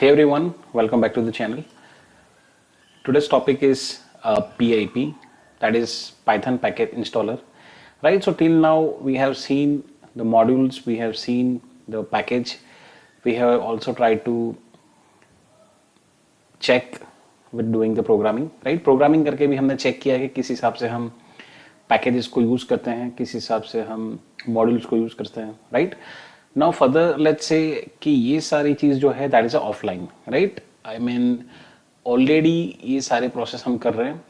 Hey everyone, welcome back to the channel. Today's topic is PIP, that is Python Package Installer. Right, so till now we have seen the modules, we have seen the package, we have also tried to check with doing the programming. Right, programming करके भी हमने check किया कि किस हिसाब से हम packages को यूज़ करते हैं, किस हिसाब से हम मॉड्यूल्स को यूज़ करते हैं. Right, now further let's say कि ये सारी चीज़ जो है that is offline. Right, I mean already ये सारे प्रोसेस हम कर रहे हैं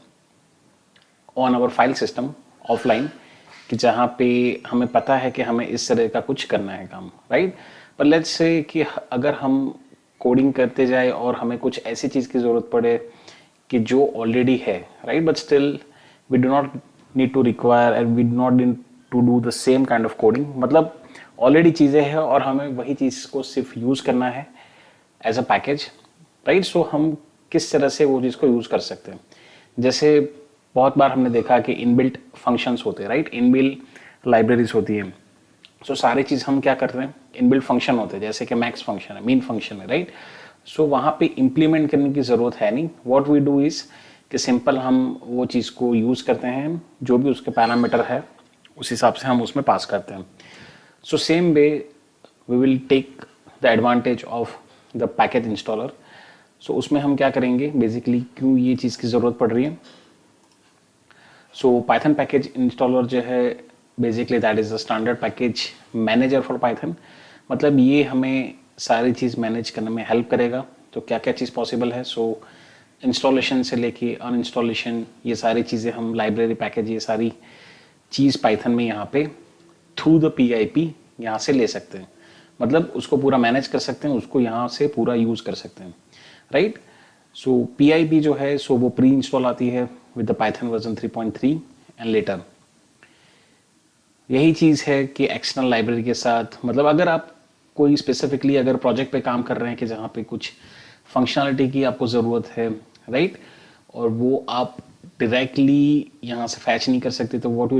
on our file system offline, कि जहाँ पे हमें पता है कि हमें इस तरह का कुछ करना है काम. राइट, पर लेट्स से कि अगर हम कोडिंग करते जाए और हमें कुछ ऐसी चीज़ की ज़रूरत पड़े कि जो ऑलरेडी है. Right, but still we do not need to require and we do not need to do the same kind of coding. मतलब ऑलरेडी चीज़ें हैं और हमें वही चीज़ को सिर्फ यूज़ करना है एज अ पैकेज. राइट, सो हम किस तरह से वो चीज़ को यूज़ कर सकते हैं. जैसे बहुत बार हमने देखा कि इनबिल्ट फंक्शंस होते हैं. राइट, इनबिल्ट लाइब्रेरीज होती है. सो सारी चीज़ हम क्या करते हैं, इनबिल्ट फंक्शन होते हैं, जैसे कि मैक्स फंक्शन है, मीन फंक्शन है. राइट, सो वहाँ पे इम्प्लीमेंट करने की ज़रूरत है नहीं. व्हाट वी डू इज़ कि सिंपल हम वो चीज़ को यूज़ करते हैं, जो भी उसके पैरामीटर है उस हिसाब से हम उसमें पास करते हैं. So same way we will take the advantage of the package installer. So उसमें हम क्या करेंगे, बेसिकली क्यों ये चीज़ की ज़रूरत पड़ रही है. सो पाइथन पैकेज इंस्टॉलर जो है basically that is the standard package manager for Python. मतलब ये हमें सारी चीज़ मैनेज करने में हेल्प करेगा. तो क्या क्या चीज़ पॉसिबल है, सो इंस्टॉलेशन से लेके अनइंस्टॉलेशन, ये सारी चीज़ें हम लाइब्रेरी पैकेज, ये सारी चीज़ पाइथन में यहाँ पे थ्रू द PIP यहाँ से ले सकते हैं. मतलब उसको पूरा मैनेज कर सकते हैं, उसको यहाँ से पूरा यूज़ कर सकते हैं. राइट, सो PIP जो है सो वो प्री इंस्टॉल आती है with the Python version 3.3 and later. यही चीज़ है कि एक्सटर्नल लाइब्रेरी के साथ, मतलब अगर आप कोई स्पेसिफिकली अगर प्रोजेक्ट पे काम कर रहे हैं कि जहाँ पे कुछ फंक्शनलिटी की आपको ज़रूरत है. राइट, और वो आप डायरेक्टली यहाँ से फैच नहीं कर सकते, तो what you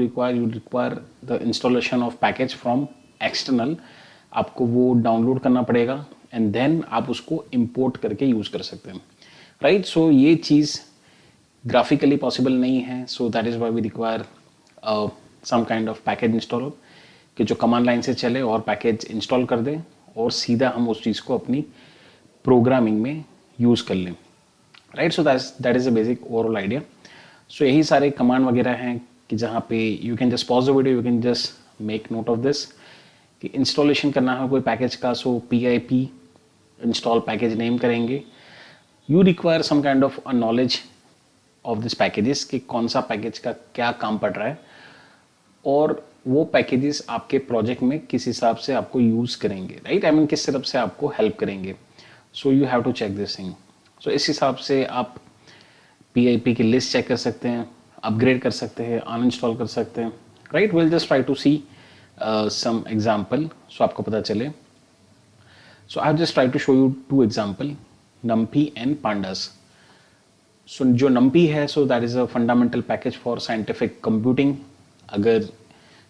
require the installation of package from external. आपको वो डाउनलोड करना पड़ेगा एंड देन आप उसको इंपोर्ट करके यूज़ कर सकते हैं. राइट, सो ये चीज़ ग्राफिकली पॉसिबल नहीं है. So that is why we require some kind of package installer कि जो कमांड लाइन से चले और पैकेज इंस्टॉल कर दे और सीधा हम उस चीज़ को अपनी प्रोग्रामिंग में यूज़ कर लें. Right, so that is a basic overall idea. So यही सारे कमांड वगैरह हैं कि जहाँ पे you can just pause the video, you can just make note of this कि इंस्टॉलेशन करना है कोई पैकेज का. So PIP install package name करेंगे. You require some kind of a knowledge of this packages कि कौन सा पैकेज का क्या काम पड़ रहा है और वो पैकेजेस आपके प्रोजेक्ट में किस हिसाब से आपको यूज़ करेंगे. राइट, आई मीन किस तरफ से आपको हेल्प करेंगे. So you have to check this thing. So इस हिसाब से आप PIP की लिस्ट चेक कर सकते हैं, अपग्रेड कर सकते हैं, अनइंस्टॉल कर सकते हैं. Right, will just try to see some example सो आपको पता चले. So I just try to show you 2 example, NumPy and Pandas. So जो NumPy है so that is a fundamental package for scientific computing. अगर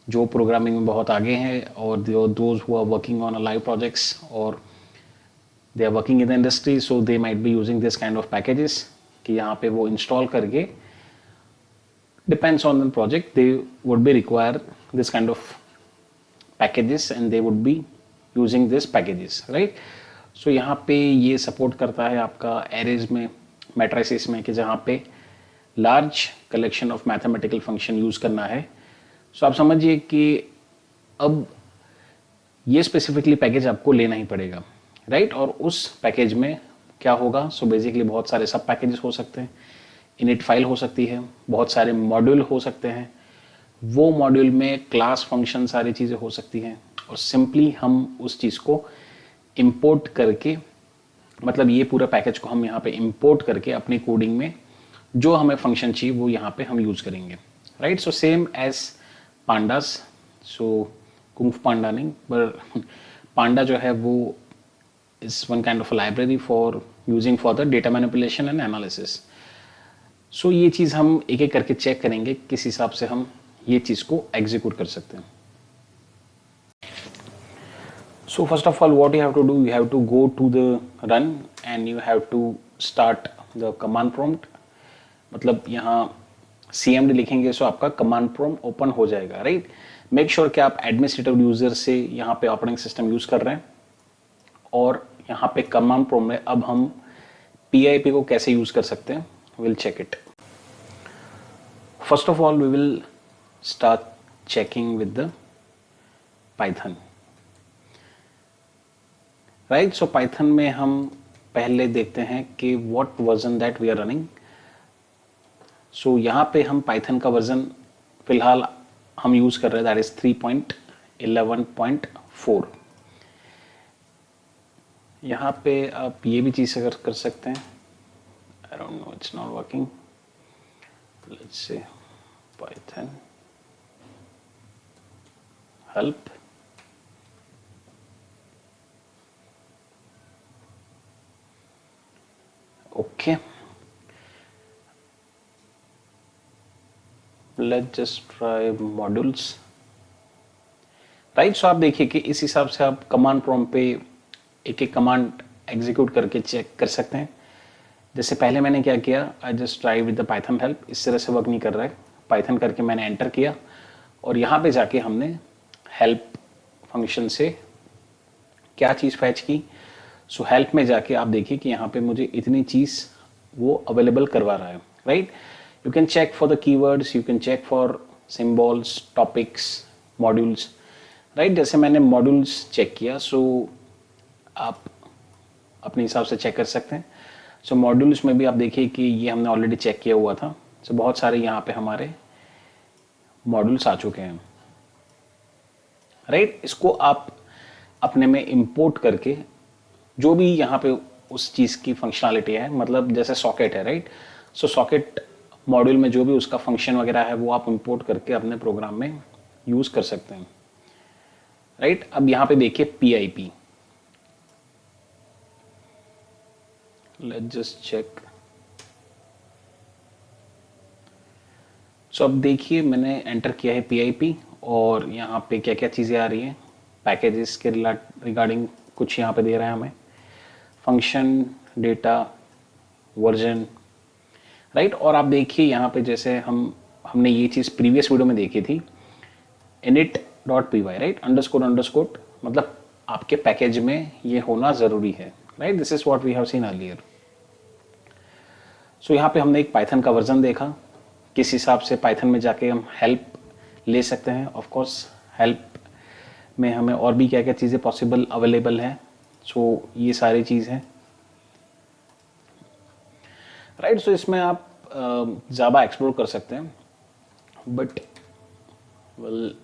जो प्रोग्रामिंग में बहुत आगे हैं और those who are working on a live projects और they are working in the industry, so they might be using this kind of packages कि यहाँ पे वो इंस्टॉल करके depends on the project they would be require this kind of packages and they would be using this packages. Right, so यहाँ पे ये support करता है आपका एरेज में, मैट्रिसेस में, कि जहाँ पे large collection of mathematical function use करना है. सो आप समझिए कि अब ये स्पेसिफिकली पैकेज आपको लेना ही पड़ेगा. राइट, और उस पैकेज में क्या होगा, सो बेसिकली बहुत सारे सब पैकेजेस हो सकते हैं, इनिट फाइल हो सकती है, बहुत सारे मॉड्यूल हो सकते हैं, वो मॉड्यूल में क्लास फंक्शन सारी चीज़ें हो सकती हैं और सिंपली हम उस चीज़ को इंपोर्ट करके, मतलब ये पूरा पैकेज को हम यहाँ पे इंपोर्ट करके अपनी कोडिंग में जो हमें फंक्शन चाहिए वो यहाँ पे हम यूज़ करेंगे. Right, so same as pandas. So kung panda नहीं, पर पांडा जो है वो is one kind of a library for using for the data manipulation and analysis. So ये चीज़ हम एक एक करके चेक करेंगे किस हिसाब से हम ये चीज़ को एग्जीक्यूट कर सकते हैं. So first of all, what you have to do, you have to go to the run and you have to start the command prompt. मतलब यहाँ cmd लिखेंगे सो आपका कमांड प्रॉम्प्ट ओपन हो जाएगा, राइट. मेक श्योर कि आप administrative user से यहाँ पे ऑपरेटिंग सिस्टम यूज कर रहे हैं. और यहाँ पे कमांड प्रॉम्प्ट में अब हम PIP को कैसे यूज कर सकते हैं, will check it. First of all we will start checking with the python, right. So python में हम पहले देखते हैं कि what version that we are running. So यहाँ पे हम पाइथन का वर्जन फिलहाल हम यूज कर रहे हैं, दैट इज 3.11.4. यहाँ पे आप ये भी चीज अगर कर सकते हैं, I don't know, it's not working. Let's say python help. Okay, let's just try modules, right. So आप देखिए कि इस हिसाब से आप कमांड प्रॉम्प्ट पे एक एक कमांड एग्जीक्यूट करके चेक कर सकते हैं. जैसे पहले मैंने क्या किया, आई just try with the Python help. इस तरह से वर्क नहीं कर रहा है. पाइथन करके मैंने एंटर किया और यहाँ पे जाके हमने हेल्प फंक्शन से क्या चीज़ फैच की. सो हेल्प में जाके आप देखिए कि यहाँ पे मुझे इतनी चीज़ वो अवेलेबल करवा रहा है, right. You can check for the keywords, you can check for symbols, topics, modules, right. जैसे मैंने modules चेक किया, so आप अपने हिसाब से चेक कर सकते हैं. so modules में भी आप देखिए कि ये हमने ऑलरेडी चेक किया हुआ था. so बहुत सारे यहाँ पे हमारे modules आ चुके हैं, right. इसको आप अपने में import करके जो भी यहाँ पे उस चीज़ की फंक्शनलिटी है, मतलब जैसे सॉकेट है, राइट. सो सॉकेट मॉड्यूल में जो भी उसका फंक्शन वगैरह है वो आप इंपोर्ट करके अपने प्रोग्राम में यूज कर सकते हैं, राइट. अब यहाँ पे देखिए PIP, लेट्स जस्ट चेक. सो अब देखिए मैंने एंटर किया है PIP और यहाँ पे क्या क्या चीज़ें आ रही हैं. पैकेजेस के रिगार्डिंग कुछ यहाँ पे दे रहा है हमें, फंक्शन, डेटा, वर्जन, राइट. और आप देखिए यहाँ पे जैसे हमने ये चीज़ प्रीवियस वीडियो में देखी थी, init.py, राइट. अंडरस्कोर मतलब आपके पैकेज में ये होना ज़रूरी है, right. This is what we have seen earlier. So यहाँ पे हमने एक पाइथन का वर्जन देखा, किस हिसाब से पाइथन में जाके हम हेल्प ले सकते हैं. ऑफ कोर्स हेल्प में हमें और भी क्या क्या चीज़ें पॉसिबल अवेलेबल हैं. सो ये सारी चीज़ हैं, राइट. सो इसमें आप ज़्यादा एक्सप्लोर कर सकते हैं, but will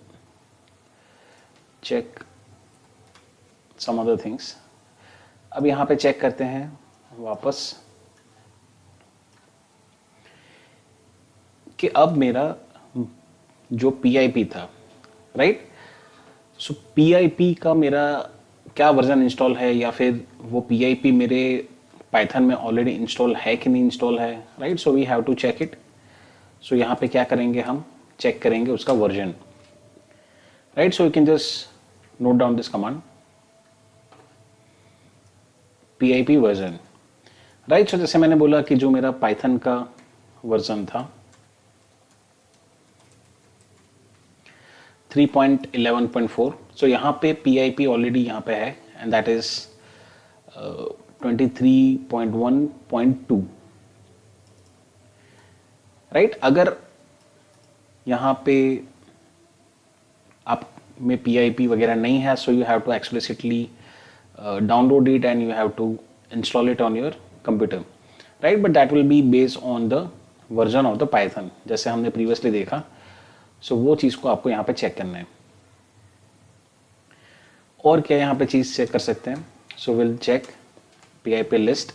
check some other things. अब यहाँ पे चेक करते हैं वापस कि अब मेरा जो PIP था, राइट. सो PIP का मेरा क्या वर्जन इंस्टॉल है, या फिर वो PIP मेरे पाइथन में ऑलरेडी इंस्टॉल है कि नहीं इंस्टॉल है, right. So we have to check it. So यहाँ पे क्या करेंगे, हम चेक करेंगे उसका version, right. So you can just note down this command PIP version, right. So जैसे मैंने बोला कि जो मेरा पाइथन का वर्जन था 3.11.4. सो यहाँ पे PIP ऑलरेडी यहाँ पे है एंड दैट इज 23.1.2, राइट. अगर यहाँ पे आप में PIP वगैरह नहीं है, so you have to explicitly download it and you have to install it on your computer, right. But that will be based on the version of the Python, जैसे हमने प्रीवियसली देखा. सो वो चीज़ को आपको यहाँ पे चेक करना है. और क्या यहाँ पे चीज़ चेक कर सकते हैं. So will check PIP list,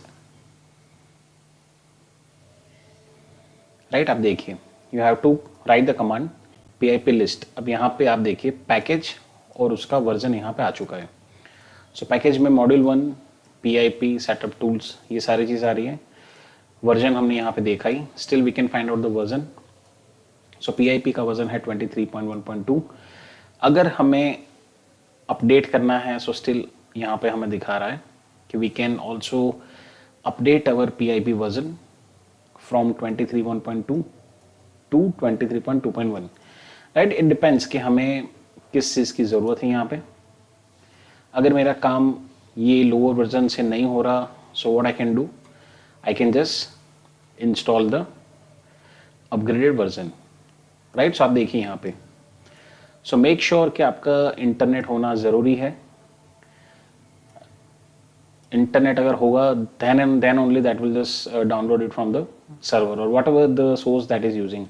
right. आप देखिए you have to write the command PIP list. अब यहाँ पे आप देखिए पैकेज और उसका वर्जन यहाँ पे आ चुका है. सो पैकेज में मॉड्यूल 1, PIP, सेटअप टूल्स, ये सारी चीज़ आ रही है. वर्जन हमने यहाँ पे देखा ही, still we can find out the version. So PIP का वर्जन है 23.1.2. अगर हमें अपडेट करना है सो स्टिल यहाँ पे हमें दिखा रहा है कि we can also update our PIP version from 23.1.2 to 23.2.1, right. It depends कि हमें किस चीज़ की ज़रूरत है यहाँ पे। अगर मेरा काम ये लोअर वर्जन से नहीं हो रहा, so what I can do, I can just install the upgraded version, right. So आप देखिए यहाँ पे, सो मेक श्योर कि आपका इंटरनेट होना ज़रूरी है। इंटरनेट अगर होगा then and then only that will just download it from the server or whatever the source that is using,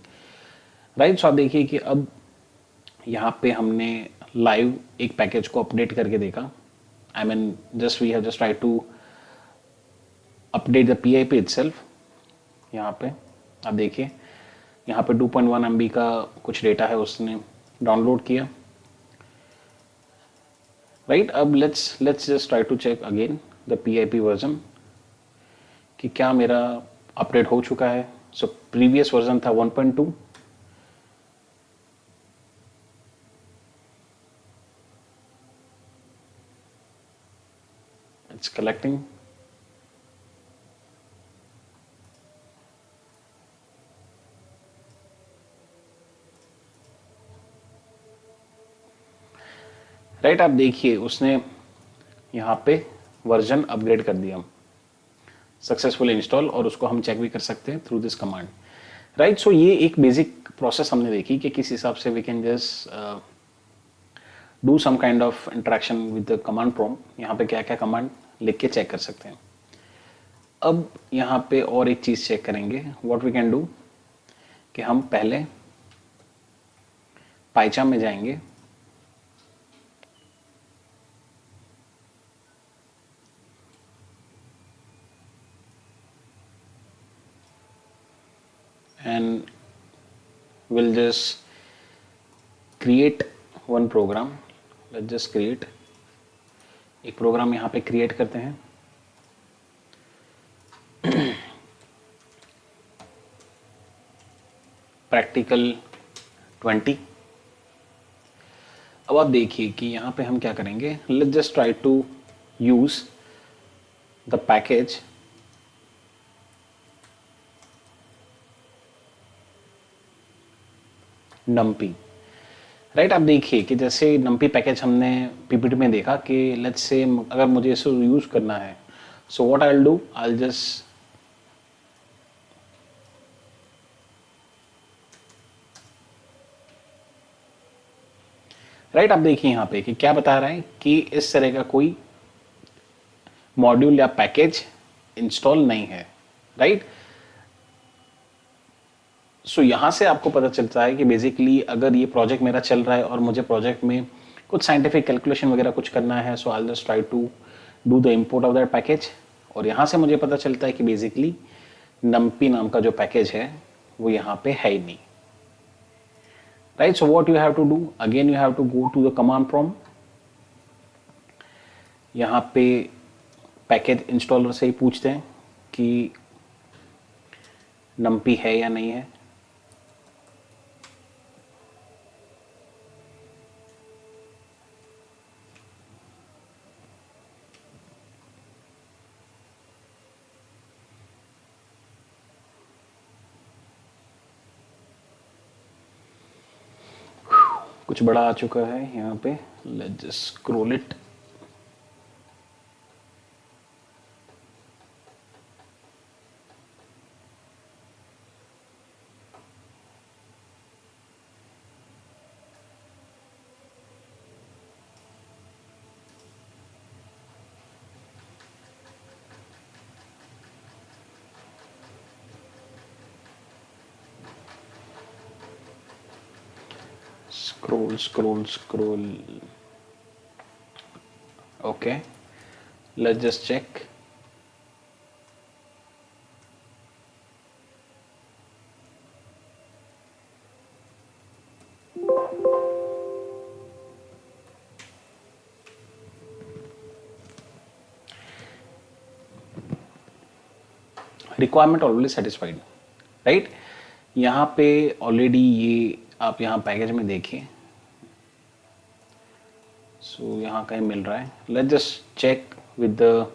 right। so आप देखिए कि अब यहाँ पे हमने लाइव एक पैकेज को अपडेट करके देखा। I mean just we have just try to update the PIP itself. यहाँ पे आप देखिए, यहाँ पे 2.1 MB का कुछ डेटा है उसने डाउनलोड किया, राइट। अब let's just try to check again the PIP version कि क्या मेरा अपडेट हो चुका है। सो प्रीवियस वर्जन था 1.2, इट्स कलेक्टिंग। राइट, आप देखिए उसने यहाँ पे वर्जन अपग्रेड कर दिया, सक्सेसफुल इंस्टॉल, और उसको हम चेक भी कर सकते हैं थ्रू दिस कमांड, राइट। सो ये एक बेसिक प्रोसेस हमने देखी कि किस हिसाब से we can just do some kind of interaction with the command prompt. यहाँ पे क्या क्या कमांड लिख के चेक कर सकते हैं। अब यहाँ पे और एक चीज़ चेक करेंगे, व्हाट वी कैन डू, कि हम पहले पाइचाम में जाएंगे, and we'll just create one program। let's just create एक प्रोग्राम यहाँ पे क्रिएट करते हैं। प्रैक्टिकल 20। अब आप देखिए कि यहाँ पे हम क्या करेंगे, let's just try to use the package numpy, right. आप देखिए कि जैसे numpy पैकेज हमने PPT में देखा कि लेट्स से अगर मुझे इसको यूज करना है, so what I will do, I will just right. आप देखिए यहाँ पे कि क्या बता रहा है कि इस तरह का कोई मॉड्यूल या पैकेज इंस्टॉल नहीं है, राइट। सो यहाँ से आपको पता चलता है कि बेसिकली अगर ये प्रोजेक्ट मेरा चल रहा है और मुझे प्रोजेक्ट में कुछ साइंटिफिक कैलकुलेशन वगैरह कुछ करना है, so I just try to do the import of that package. और यहाँ से मुझे पता चलता है कि बेसिकली numpy नाम का जो पैकेज है वो यहाँ पे है ही नहीं, right. So what you have to do, again you have to go to the command prompt. यहाँ पे पैकेज इंस्टॉलर से ही पूछते हैं कि numpy है या नहीं है। कुछ बड़ा आ चुका है यहाँ पे, let's just scroll it. Scroll. Okay, let's just check। Requirement already satisfied, right. यहाँ पे ऑलरेडी ये आप यहाँ पैकेज में देखिए, सो यहाँ कहीं मिल रहा है. Let's just check with the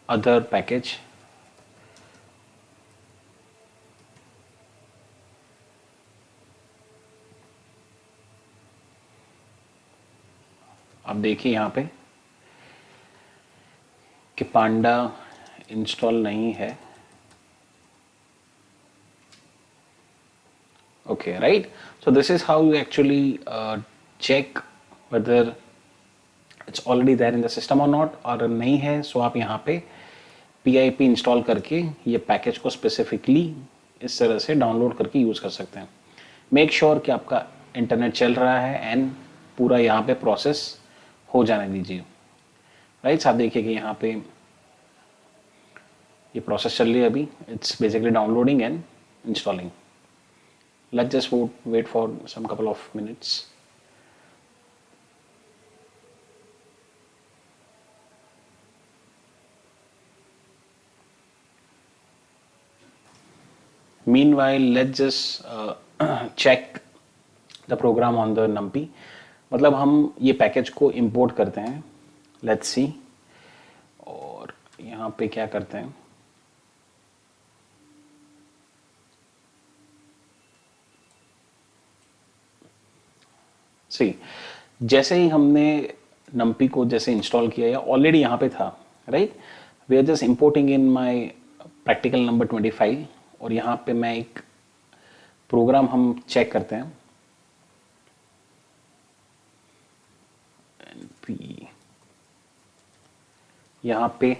other package. आप देखिए यहाँ पे कि पांडा इंस्टॉल नहीं है. Okay, right? So this is how you actually check whether it's already there in the system or not. और नहीं है so आप यहाँ पे PIP इंस्टॉल करके ये पैकेज को स्पेसिफिकली इस तरह से डाउनलोड करके यूज़ कर सकते हैं. मेक श्योर कि आपका इंटरनेट चल रहा है एंड पूरा यहाँ पे प्रोसेस हो जाने दीजिए. राइट, आप देखिए कि यहाँ पे ये प्रोसेस चल रही है अभी. It's basically downloading and installing. Let's just wait for some couple of minutes. Meanwhile, let's just check the program on the numpy. मतलब हम ये पैकेज को इंपोर्ट करते हैं. Let's see. और यहाँ पे क्या करते हैं. सी, जैसे ही हमने नम्पी को जैसे इंस्टॉल किया या ऑलरेडी यहाँ पे था, right, we are just importing in my practical number 25. और यहाँ पे मैं एक प्रोग्राम हम चेक करते हैं. NP, यहाँ पे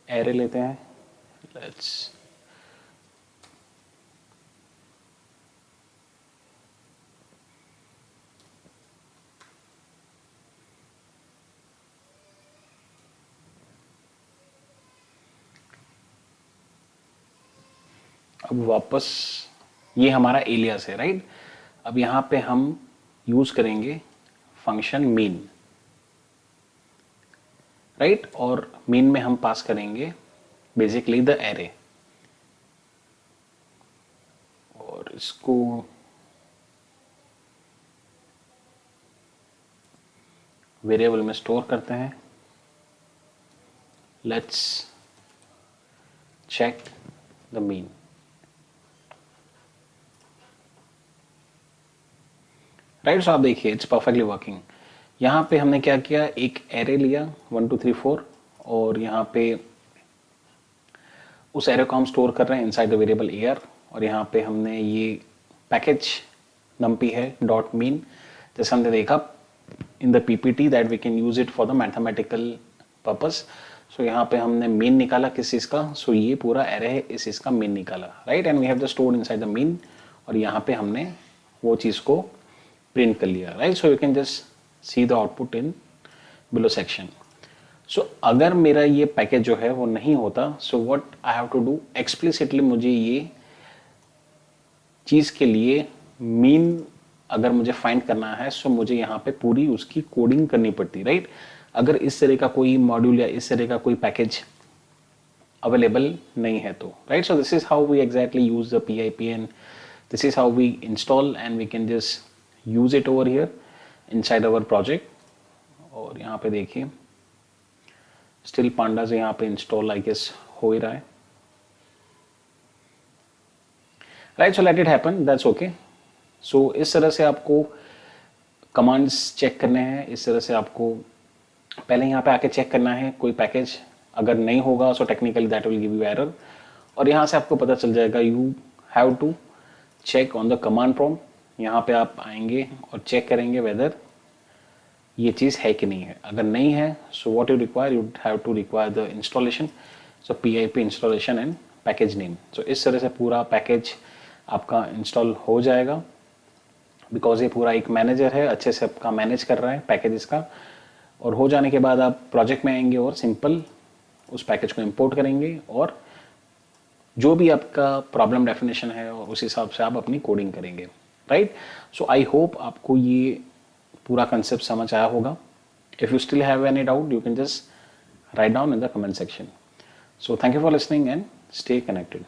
एरे लेते हैं. लेट्स अब वापस ये हमारा एलियास है, राइट. अब यहाँ पे हम यूज करेंगे फंक्शन मीन, राइट. और मीन में हम पास करेंगे बेसिकली द एरे. और इसको वेरिएबल में स्टोर करते हैं. Let's check the mean. Right, so आप देखिए इट्स परफेक्टली वर्किंग. यहाँ पे हमने क्या किया, एक एरे लिया 1 2 3 4 और यहाँ पे उस एरे को हम स्टोर कर रहे हैं इनसाइड द वेरिएबल एयर. और यहाँ पे हमने ये पैकेज नम्पी है डॉट मीन, जैसे हमने देखा in the PPT that we can use it for the mathematical purpose. So यहाँ पे हमने मीन निकाला किस चीज़ का. सो ये पूरा एरे है, इस चीज़ का मीन निकाला, right. And we have the stored inside the mean. और यहाँ पे हमने वो चीज़ को प्रिंट कर लिया, right. So you can just see the output in below section. So अगर मेरा ये पैकेज जो है वो नहीं होता, so what I have to do, explicitly मुझे ये चीज़ के लिए मीन अगर मुझे फाइंड करना है, सो मुझे यहाँ पे पूरी उसकी कोडिंग करनी पड़ती, राइट. अगर इस तरह का कोई मॉड्यूल या इस तरह का कोई पैकेज अवेलेबल नहीं है तो, right. So this is how we exactly use the PIP and this is how we install and we can just use it over here inside our project. और यहाँ पे देखिए still pandas यहाँ पे install I guess हो ही रहा है, right. So let it happen, that's okay. So इस तरह से आपको कमांड्स चेक करने हैं. इस तरह से आपको पहले यहाँ पे आके चेक करना है कोई पैकेज अगर नहीं होगा, so technically that will give you error. और यहाँ से आपको पता चल जाएगा you have to check on the command prompt. यहाँ पे आप आएंगे और चेक करेंगे वेदर ये चीज़ है कि नहीं है. अगर नहीं है, so what you require, you have to require the installation. So PIP installation and package name. So इस तरह से पूरा पैकेज आपका इंस्टॉल हो जाएगा, बिकॉज ये पूरा एक मैनेजर है, अच्छे से आपका मैनेज कर रहा है पैकेजेस का. और हो जाने के बाद आप प्रोजेक्ट में आएंगे और सिंपल उस पैकेज को इंपोर्ट करेंगे और जो भी आपका प्रॉब्लम डेफिनेशन है और उस हिसाब से आप अपनी कोडिंग करेंगे, राइट. सो आई होप आपको ये पूरा कंसेप्ट समझ आया होगा. If you still have any doubt, you can just write down in the comment section. So thank you for listening and stay connected.